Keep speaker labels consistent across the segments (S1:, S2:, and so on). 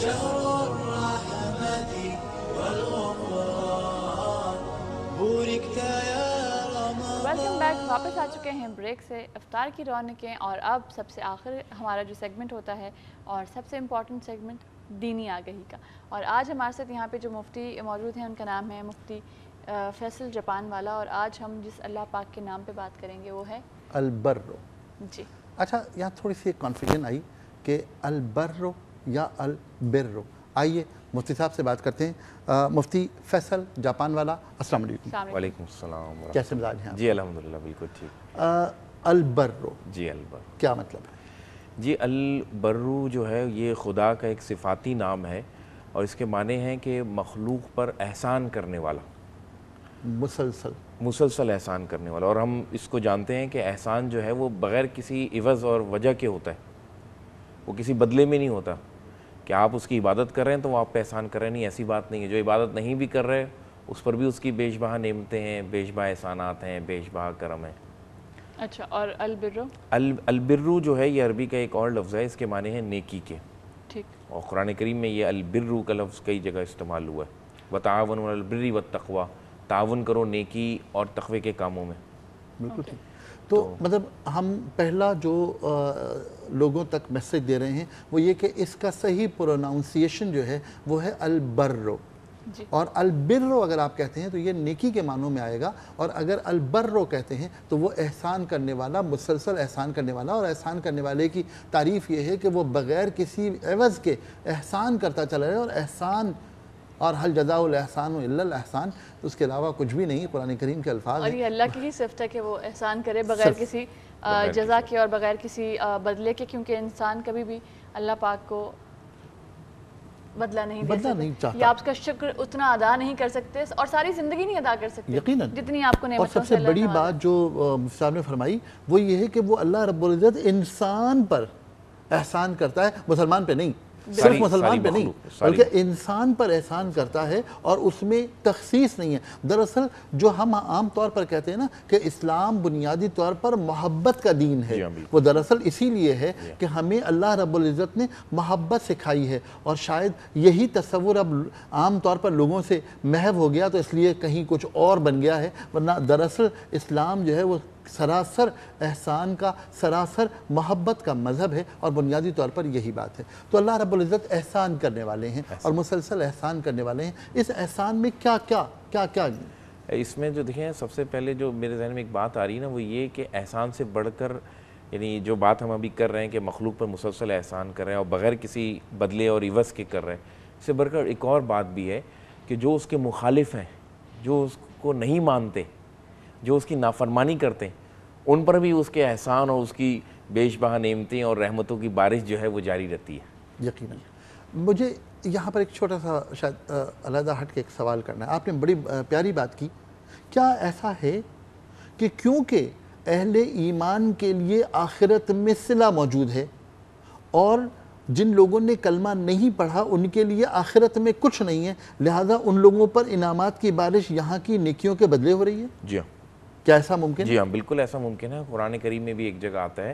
S1: شهر الرحمة والغفران بوركت يا رمضان.
S2: Welcome back. واپس آ چکے ہیں بریک سے. افطار کی رونقیں. اور اب سب سے آخر ہمارا جو سیگمنٹ ہوتا ہے اور سب سے امپورٹنٹ سیگمنٹ دینی آگہی کا. اور آج ہمارے ساتھ یہاں پہ جو مفتی موجود ہیں ان کا نام ہے مفتی فیصل جاپان والا. اور آج ہم جس اللہ پاک کے نام پہ بات کریں گے وہ ہے
S3: البرو.
S2: جی
S3: اچھا یہاں تھوڑی سی کنفیوژن آئی کہ البرو یا البرو. آئیے مفتی صاحب سے بات کرتے ہیں. مفتی فیصل جاپان والا السلام علیکم.
S4: وعلیکم السلام.
S3: کیسے مزاج ہیں آپ؟
S4: جی الحمدللہ بالکل ٹھیک.
S3: البرو
S4: جی البر
S3: کیا مطلب ہے؟
S4: جی البرو جو ہے یہ خدا کا ایک صفاتی نام ہے اور اس کے معنی ہیں کہ مخلوق پر احسان کرنے والا. مسلسل احسان کرنے والا. اور ہم اس کو جانتے ہیں کہ احسان جو ہے وہ بغیر کسی عوض اور وجہ کے ہوتا ہے. وہ کسی بدلے میں نہیں ہوتا کہ آپ اس کی عبادت کر رہے ہیں تو وہ آپ پہ احسان کر رہے ہیں. نہیں، ایسی بات نہیں ہے. جو عبادت نہیں بھی کر رہے اس پر بھی اس کی بیش بہا نعمتیں ہیں، بیش بہا احسانات ہیں، بیش بہا کرم ہے.
S2: اچھا. اور البرو
S4: البرو جو ہے یہ عربی کا ایک اور لفظ ہے. اس کے معنی ہیں نیکی کے.
S2: ٹھیک.
S4: اور قرآن کریم میں یہ البرو کا لفظ کئی جگہ استعمال ہوا ہے. وتعاونوا علی البر والتقوی، تعاون کرو نیکی اور تقوی کے کاموں میں.
S3: بالکل ٹھیک. تو مطلب ہم پہلا جو لوگوں تک میسج دے رہے ہیں وہ یہ کہ اس کا صحیح پروناؤنسیشن جو ہے وہ ہے البرو.
S2: جی.
S3: اور البرو اگر آپ کہتے ہیں تو یہ نیکی کے معنوں میں آئے گا. اور اگر البرو کہتے ہیں تو وہ احسان کرنے والا، مسلسل احسان کرنے والا. اور احسان کرنے والے کی تعریف یہ ہے کہ وہ بغیر کسی عوض کے احسان کرتا چلا جائے. اور احسان اور حل جزاء الاحسان الا الاحسان، تو اس کے علاوہ کچھ بھی نہیں. قرآن کریم کے الفاظ
S2: اور
S3: ہیں.
S2: یہ اللہ کی ہی صفت ہے کہ وہ احسان کرے بغیر کسی جزا کے اور بغیر کسی بدلے کے. کیونکہ انسان کبھی بھی اللہ پاک کو بدلہ نہیں دے سکتے یا آپ کا شکر اتنا ادا نہیں کر سکتے اور ساری زندگی نہیں ادا کر سکتے
S3: یقیناً
S2: جتنی آپ کو نعمتوں
S3: اور سب سے بڑی بات جو مفتی صاحب نے فرمائی وہ یہ ہے کہ وہ اللہ رب العزت انسان پر احسان کرتا ہے، مسلمان پہ نہیں. صرف مسلمان پہ نہیں بلکہ انسان پر احسان کرتا ہے اور اس میں تخصیص نہیں ہے. دراصل جو ہم عام طور پر کہتے ہیں نا کہ اسلام بنیادی طور پر محبت کا دین ہے، وہ دراصل اسی لیے ہے کہ ہمیں اللہ رب العزت نے محبت سکھائی ہے. اور شاید یہی تصور اب عام طور پر لوگوں سے محو ہو گیا تو اس لیے کہیں کچھ اور بن گیا ہے. ورنہ دراصل اسلام جو ہے وہ سراسر احسان کا، سراسر محبت کا مذہب ہے اور بنیادی طور پر یہی بات ہے. تو اللہ رب العزت احسان کرنے والے ہیں اور مسلسل احسان کرنے والے ہیں. اس احسان میں کیا
S4: اس میں جو دیکھیں سب سے پہلے جو میرے ذہن میں ایک بات آ رہی ہے نا وہ یہ کہ احسان سے بڑھ کر، یعنی جو بات ہم ابھی کر رہے ہیں کہ مخلوق پر مسلسل احسان کر رہے ہیں اور بغیر کسی بدلے اور عوض کے کر رہے ہیں، اس سے بڑھ کر ایک اور بات بھی ہے کہ جو اس کے مخالف ہیں، جو اس کو نہیں مانتے، جو اس کی نافرمانی کرتے ہیں، ان پر بھی اس کے احسان اور اس کی بیش بہا نعمتیں اور رحمتوں کی بارش جو ہے وہ جاری رہتی ہے.
S3: یقیناً. مجھے یہاں پر ایک چھوٹا سا شاید علیحدہ ہٹ کے ایک سوال کرنا ہے. آپ نے بڑی پیاری بات کی. کیا ایسا ہے کہ کیونکہ اہل ایمان کے لیے آخرت میں صلہ موجود ہے اور جن لوگوں نے کلمہ نہیں پڑھا ان کے لیے آخرت میں کچھ نہیں ہے، لہذا ان لوگوں پر انعامات کی بارش یہاں کی نیکیوں کے بدلے ہو رہی ہے؟
S4: جی ہاں.
S3: کیا ایسا ممکن ہے؟
S4: جی ہاں بالکل ایسا ممکن ہے. قرآن کریم میں بھی ایک جگہ آتا ہے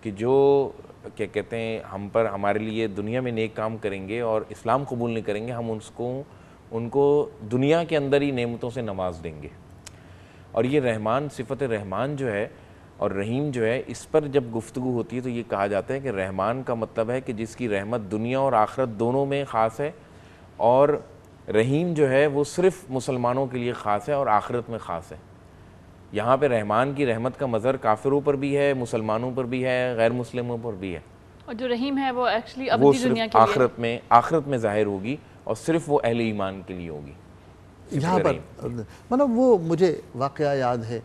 S4: کہ جو کیا کہتے ہیں ہم پر ہمارے لیے دنیا میں نیک کام کریں گے اور اسلام قبول نہیں کریں گے، ہم ان کو دنیا کے اندر ہی نعمتوں سے نواز دیں گے. اور یہ رحمان، صفت رحمان جو ہے اور رحیم جو ہے، اس پر جب گفتگو ہوتی ہے تو یہ کہا جاتا ہے کہ رحمان کا مطلب ہے کہ جس کی رحمت دنیا اور آخرت دونوں میں خاص ہے، اور رحیم جو ہے وہ صرف مسلمانوں کے لیے خاص ہے اور آخرت میں خاص ہے. یہاں پہ رحمان کی رحمت کا مظہر کافروں پر بھی ہے، مسلمانوں پر بھی ہے، غیر مسلموں پر بھی ہے.
S2: اور جو رحیم ہے وہ ایکچولی ابدی دنیا کے لیے
S4: آخرت میں ظاہر ہوگی اور صرف وہ اہل ایمان کے لیے ہوگی.
S3: یہاں پر مطلب وہ مجھے واقعہ یاد ہے،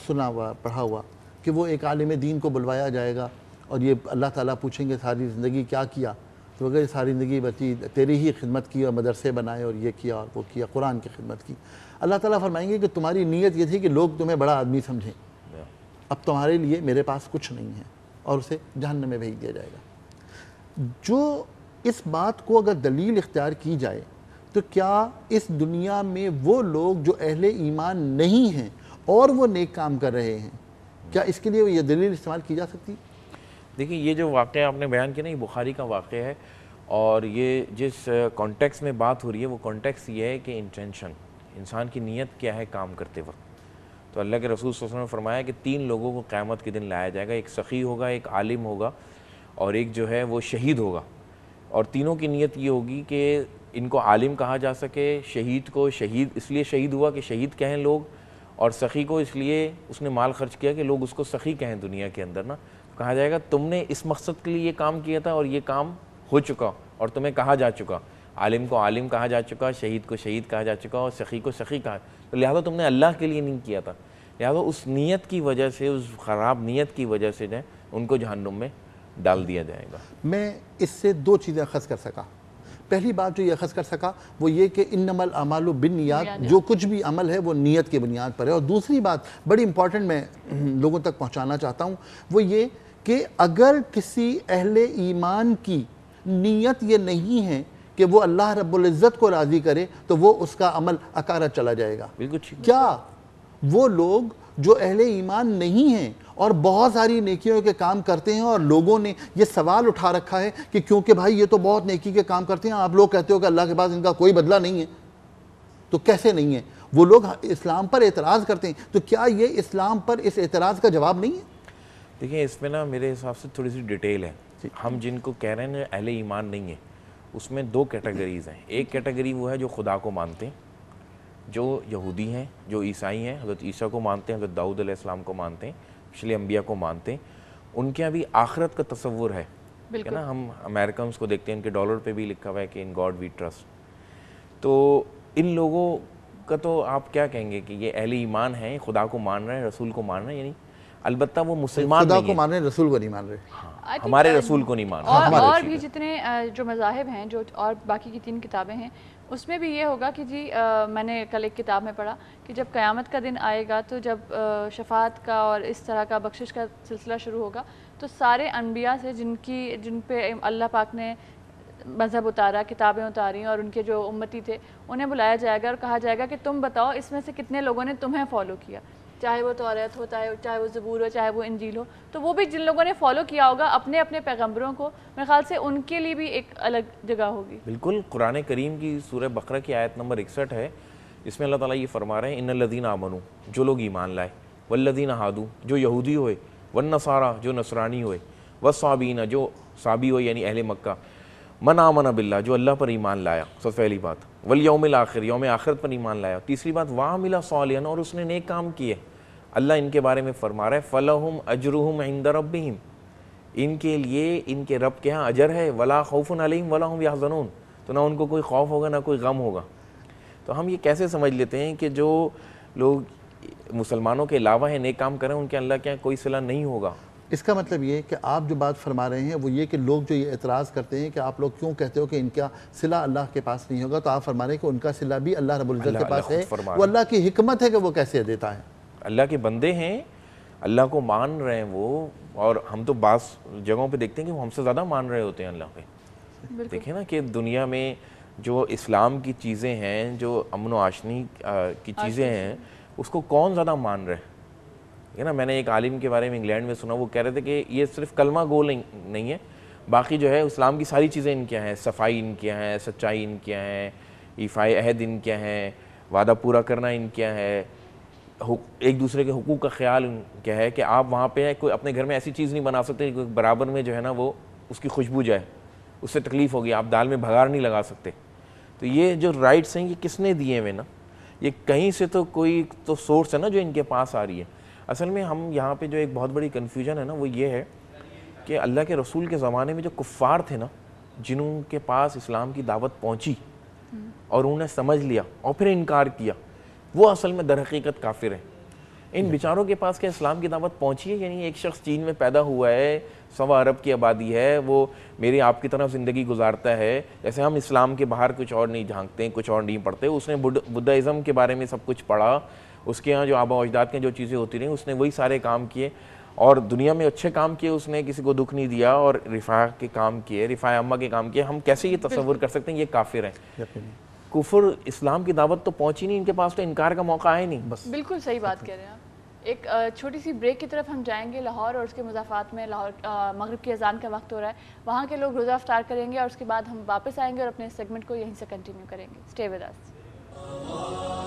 S3: سنا ہوا، پڑھا ہوا، کہ وہ ایک عالم دین کو بلوایا جائے گا اور یہ اللہ تعالیٰ پوچھیں گے ساری زندگی کیا کیا؟ تو اگر ساری زندگی بچی تیری ہی خدمت کی اور مدرسے بنائے اور یہ کیا اور وہ کیا، قرآن کی خدمت کی. اللہ تعالیٰ فرمائیں گے کہ تمہاری نیت یہ تھی کہ لوگ تمہیں بڑا آدمی سمجھیں، اب تمہارے لیے میرے پاس کچھ نہیں ہے، اور اسے جہنم میں بھیج دیا جائے گا. جو اس بات کو اگر دلیل اختیار کی جائے تو کیا اس دنیا میں وہ لوگ جو اہل ایمان نہیں ہیں اور وہ نیک کام کر رہے ہیں، کیا اس کے لیے یہ دلیل استعمال کی جا سکتی؟
S4: دیکھیں یہ جو واقعہ آپ نے بیان کیا نا، یہ بخاری کا واقعہ ہے اور یہ جس کانٹیکس میں بات ہو رہی ہے وہ کانٹیکس یہ ہے کہ انٹینشن، انسان کی نیت کیا ہے کام کرتے وقت. تو اللہ کے رسول صلی اللہ علیہ وسلم نے فرمایا کہ 3 لوگوں کو قیامت کے دن لایا جائے گا، ایک سخی ہوگا، ایک عالم ہوگا اور ایک جو ہے وہ شہید ہوگا. اور تینوں کی نیت یہ ہوگی کہ ان کو عالم کہا جا سکے، شہید کو شہید اس لیے شہید ہوا کہ شہید کہیں لوگ، اور سخی کو اس لیے اس نے مال خرچ کیا کہ لوگ اس کو سخی کہیں دنیا کے اندر نا. کہا جائے گا تم نے اس مقصد کے لیے یہ کام کیا تھا اور یہ کام ہو چکا اور تمہیں کہا جا چکا، عالم کو عالم کہا جا چکا، شہید کو شہید کہا جا چکا اور سخی کو سخی کہا، تو لہٰذا تم نے اللہ کے لیے نہیں کیا تھا. لہٰذا اس نیت کی وجہ سے، اس خراب نیت کی وجہ سے جو ہے ان کو جہنم میں ڈال دیا جائے گا.
S3: میں اس سے 2 چیزیں اخذ کر سکا. پہلی بات جو یہ اخذ کر سکا وہ یہ کہ انما الاعمال بالنیات، جو کچھ بھی عمل ہے وہ نیت کی بنیاد پر ہے. اور دوسری بات بڑی امپورٹنٹ میں لوگوں تک پہنچانا چاہتا ہوں وہ یہ کہ اگر کسی اہل ایمان کی نیت یہ نہیں ہے کہ وہ اللہ رب العزت کو راضی کرے تو وہ اس کا عمل اکارا چلا جائے گا.
S4: بالکل.
S3: کیا وہ لوگ جو اہل ایمان نہیں ہیں اور بہت ساری نیکیوں کے کام کرتے ہیں اور لوگوں نے یہ سوال اٹھا رکھا ہے کہ کیونکہ بھائی یہ تو بہت نیکی کے کام کرتے ہیں، آپ لوگ کہتے ہو کہ اللہ کے پاس ان کا کوئی بدلہ نہیں ہے، تو کیسے نہیں ہے؟ وہ لوگ اسلام پر اعتراض کرتے ہیں، تو کیا یہ اسلام پر اس اعتراض کا جواب نہیں ہے؟
S4: دیکھیں اس میں نا میرے حساب سے تھوڑی سی ڈیٹیل ہے. ہم جن کو کہہ رہے ہیں اہل ایمان نہیں ہے، اس میں 2 کیٹیگریز ہیں. ایک کیٹیگری وہ ہے جو خدا کو مانتے ہیں، جو یہودی ہیں، جو عیسائی ہیں، حضرت عیسیٰ کو مانتے ہیں، حضرت داؤد علیہ السلام کو مانتے ہیں، پچھلے انبیاء کو مانتے ہیں. ان کے ابھی آخرت کا تصور ہے کہ نا ہم امریکنز کو دیکھتے ہیں، ان کے ڈالر پہ بھی لکھا ہوا ہے کہ ان گاڈ وی ٹرسٹ. تو ان لوگوں کا تو آپ کیا کہیں گے کہ یہ اہل ایمان ہیں، خدا کو مان رہے ہیں، رسول کو مان رہے ہیں، یعنی البتہ وہ مسلمان
S3: خدا کو مان رہے ہیں، رسول کو نہیں مان رہے.
S4: ہمارے رسول کو نہیں مان رہے.
S2: اور بھی جتنے جو مذاہب ہیں جو اور باقی کی 3 کتابیں ہیں اس میں بھی یہ ہوگا کہ جی میں نے کل ایک کتاب میں پڑھا کہ جب قیامت کا دن آئے گا تو جب شفاعت کا اور اس طرح کا بخشش کا سلسلہ شروع ہوگا تو سارے انبیاء سے جن پہ اللہ پاک نے مذہب اتارا، کتابیں اتاری اور ان کے جو امتی تھے انہیں بلایا جائے گا اور کہا جائے گا کہ تم بتاؤ اس میں سے کتنے لوگوں نے تمہیں فالو کیا، چاہے وہ توریت ہو، چاہے وہ زبور ہو، چاہے وہ انجیل ہو. تو وہ بھی جن لوگوں نے فالو کیا ہوگا اپنے اپنے پیغمبروں کو، میرے خیال سے ان کے لیے بھی ایک الگ جگہ ہوگی.
S4: بالکل. قرآن کریم کی سورہ بقرہ کی آیت نمبر 61 ہے، اس میں اللہ تعالیٰ یہ فرما رہے ہیں ان الذین آمنوا، جو لوگ ایمان لائے، والذین ہادوا، جو یہودی ہوئے، والنصارى، جو نصرانی ہوئے، والصابین، جو صابی ہوئے یعنی اہل مکہ، من آمن باللہ، جو اللہ پر ایمان لایا، سب سے پہلی بات، والیوم الآخر، یوم آخرت پر ایمان لایا، تیسری بات وعمل صالحا، اور اس نے نیک کام کیے. اللہ ان کے بارے میں فرما رہا ہے فلہم اجرہم عند ربہم، ان کے لیے ان کے رب کے ہاں اجر ہے، ولا خوف علیہم ولا ہم یحزنون، تو نہ ان کو کوئی خوف ہوگا نہ کوئی غم ہوگا. تو ہم یہ کیسے سمجھ لیتے ہیں کہ جو لوگ مسلمانوں کے علاوہ ہیں نیک کام کریں ان کے اللہ کے یہاں کوئی صلہ نہیں ہوگا؟
S3: اس کا مطلب یہ کہ آپ جو بات فرما رہے ہیں وہ یہ کہ لوگ جو یہ اعتراض کرتے ہیں کہ آپ لوگ کیوں کہتے ہو کہ ان کا صلہ اللہ کے پاس نہیں ہوگا، تو آپ فرما رہے ہیں کہ ان کا صلہ بھی اللہ رب العزت کے پاس ہے. وہ اللہ کی حکمت ہے کہ وہ کیسے دیتا ہے.
S4: اللہ کے بندے ہیں، اللہ کو مان رہے ہیں وہ، اور ہم تو بعض جگہوں پہ دیکھتے ہیں کہ وہ ہم سے زیادہ مان رہے ہوتے ہیں اللہ پہ. دیکھیں نا کہ دنیا میں جو اسلام کی چیزیں ہیں، جو امن و آشنی کی چیزیں ہیں، اس کو کون زیادہ مان رہے ہے نا. میں نے ایک عالم کے بارے میں انگلینڈ میں سنا، وہ کہہ رہے تھے کہ یہ صرف کلمہ گو نہیں ہے، باقی جو ہے اسلام کی ساری چیزیں ان کیا ہیں، صفائی ان کیا ہیں، سچائی ان کیا ہیں، ایفائے عہد ان کیا ہیں، وعدہ پورا کرنا ان کیا ہے، ایک دوسرے کے حقوق کا خیال کیا ہے کہ آپ وہاں پہ کوئی اپنے گھر میں ایسی چیز نہیں بنا سکتے کہ برابر میں جو ہے نا وہ اس کی خوشبو جائے، اس سے تکلیف ہوگی، آپ دال میں بھگار نہیں لگا سکتے. تو یہ جو رائٹس ہیں یہ کس نے دیے ہوئے نا، یہ کہیں سے تو کوئی تو سورس ہے نا جو ان کے پاس آ رہی ہے. اصل میں ہم یہاں پہ جو ایک بہت بڑی کنفیوژن ہے نا وہ یہ ہے کہ اللہ کے رسول کے زمانے میں جو کفار تھے نا، جنہوں کے پاس اسلام کی دعوت پہنچی اور انہوں نے سمجھ لیا اور پھر انکار کیا، وہ اصل میں در حقیقت کافر ہیں. ان بیچاروں کے پاس کیا اسلام کی دعوت پہنچی ہے؟ یعنی ایک شخص چین میں پیدا ہوا ہے، 100 ارب کی آبادی ہے، وہ میری آپ کی طرح زندگی گزارتا ہے، جیسے ہم اسلام کے باہر کچھ اور نہیں جھانکتے، کچھ اور نہیں پڑھتے. اس نے بدھازم کے بارے میں سب کچھ پڑھا، اس کے ہاں جو آبا و اجداد کے جو چیزیں ہوتی رہیں اس نے وہی سارے کام کیے اور دنیا میں اچھے کام کیے، اس نے کسی کو دکھ نہیں دیا اور رفاع کے کام کیے، رفاع عامہ کے کام کیے. ہم کیسے یہ تصور کر سکتے ہیں یہ کافر ہیں؟ کفر اسلام کی دعوت تو پہنچی نہیں، ان کے پاس تو انکار کا موقع ہے نہیں.
S2: بالکل صحیح بات کہہ رہے ہیں آپ. ایک چھوٹی سی بریک کی طرف ہم جائیں گے. لاہور اور اس کے مضافات میں لاہور مغرب کی اذان کا وقت ہو رہا ہے, وہاں کے لوگ روزہ افطار کریں گے اور اس کے بعد ہم واپس آئیں گے اور اپنے سیگمنٹ کو یہیں سے کنٹینیو کریں گے. Stay with us.